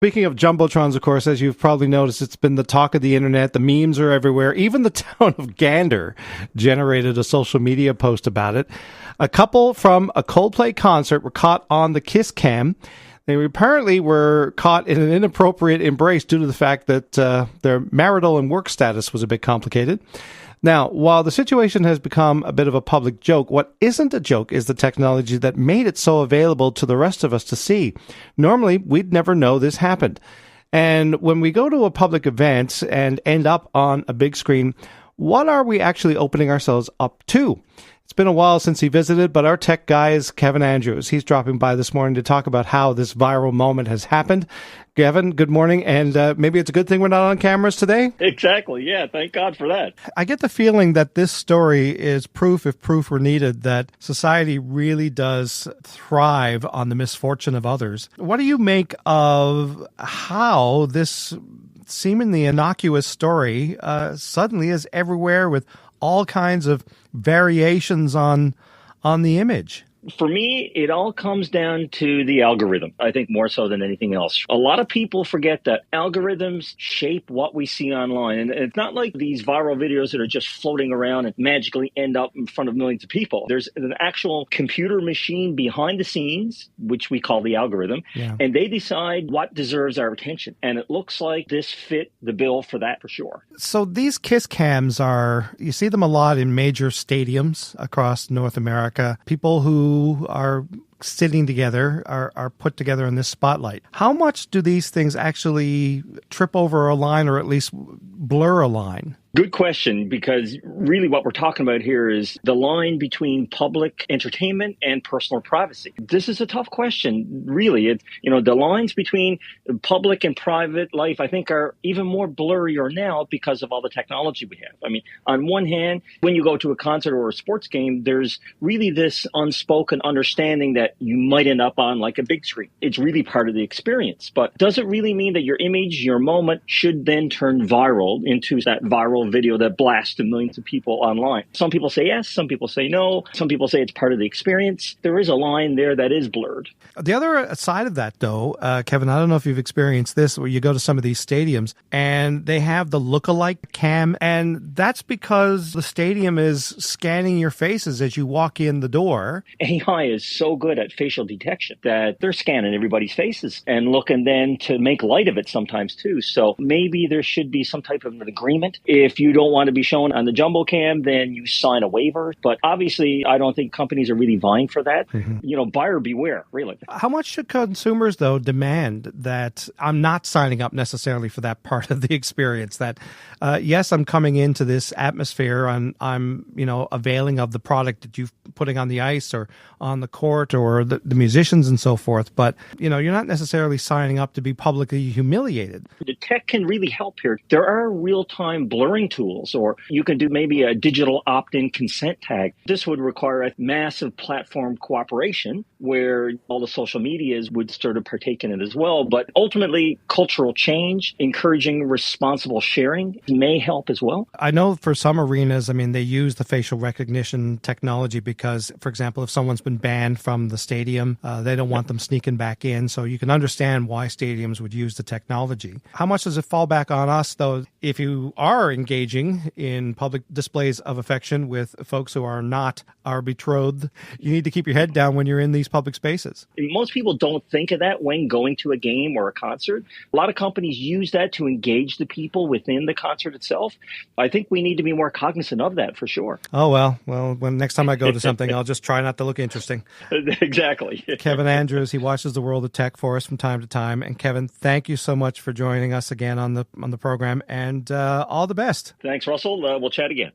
Speaking of jumbotrons, of course, as you've probably noticed, it's been the talk of the internet. The memes are everywhere. Even the town of Gander generated a social media post about it. A couple from a Coldplay concert were caught on the kiss cam. They apparently were caught in an inappropriate embrace due to the fact that their marital and work status was a bit complicated. Now, while the situation has become a bit of a public joke, what isn't a joke is the technology that made it so available to the rest of us to see. Normally, we'd never know this happened. And when we go to a public event and end up on a big screen, what are we actually opening ourselves up to? It's been a while since he visited, but our tech guy is Kevin Andrews. He's dropping by this morning to talk about how this viral moment has happened. Kevin, good morning, and maybe it's a good thing we're not on cameras today? Exactly, yeah, thank God for that. I get the feeling that this story is proof, if proof were needed, that society really does thrive on the misfortune of others. What do you make of how this seemingly innocuous story suddenly is everywhere with all kinds of variations on the image? For me, it all comes down to the algorithm, I think more so than anything else. A lot of people forget that algorithms shape what we see online. And it's not like these viral videos that are just floating around and magically end up in front of millions of people. There's an actual computer machine behind the scenes, which we call the algorithm, and they decide what deserves our attention. And it looks like this fit the bill for that for sure. So these kiss cams you see them a lot in major stadiums across North America. People who are sitting together are put together in this spotlight. How much do these things actually trip over a line or at least blur a line? Good question, because really what we're talking about here is the line between public entertainment and personal privacy. This is a tough question, really. The lines between public and private life, I think, are even more blurrier now because of all the technology we have. I mean, on one hand, when you go to a concert or a sports game, there's really this unspoken understanding that you might end up on like a big screen. It's really part of the experience. But does it really mean that your image, your moment, should then turn viral into that viral video that blasts to millions of people online? Some people say yes, some people say no, some people say it's part of the experience. There is a line there that is blurred. The other side of that, though, Kevin, I don't know if you've experienced this, where you go to some of these stadiums and they have the lookalike cam, and that's because the stadium is scanning your faces as you walk in the door. AI is so good at facial detection that they're scanning everybody's faces and looking then to make light of it sometimes too. So maybe there should be some type of an agreement. If you don't want to be shown on the jumbo cam, then you sign a waiver. But obviously, I don't think companies are really vying for that. Buyer beware, really. How much should consumers, though, demand that I'm not signing up necessarily for that part of the experience? That, yes, I'm coming into this atmosphere, I'm availing of the product that you're putting on the ice or on the court or the musicians and so forth. But, you're not necessarily signing up to be publicly humiliated. The tech can really help here. There are real-time blurring tools, or you can do maybe a digital opt-in consent tag. This would require a massive platform cooperation where all the social medias would sort of partake in it as well. But ultimately, cultural change, encouraging responsible sharing may help as well. I know for some arenas, they use the facial recognition technology because, for example, if someone's been banned from the stadium, they don't want them sneaking back in. So you can understand why stadiums would use the technology. How much does it fall back on us, though, if you are engaging in public displays of affection with folks who are not our betrothed? You need to keep your head down when you're in these public spaces. Most people don't think of that when going to a game or a concert. A lot of companies use that to engage the people within the concert itself. I think we need to be more cognizant of that for sure. Oh, well, when next time I go to something, I'll just try not to look interesting. Exactly. Kevin Andrews, he watches the world of tech for us from time to time. And Kevin, thank you so much for joining us again on the program, and all the best. Thanks, Russell. We'll chat again.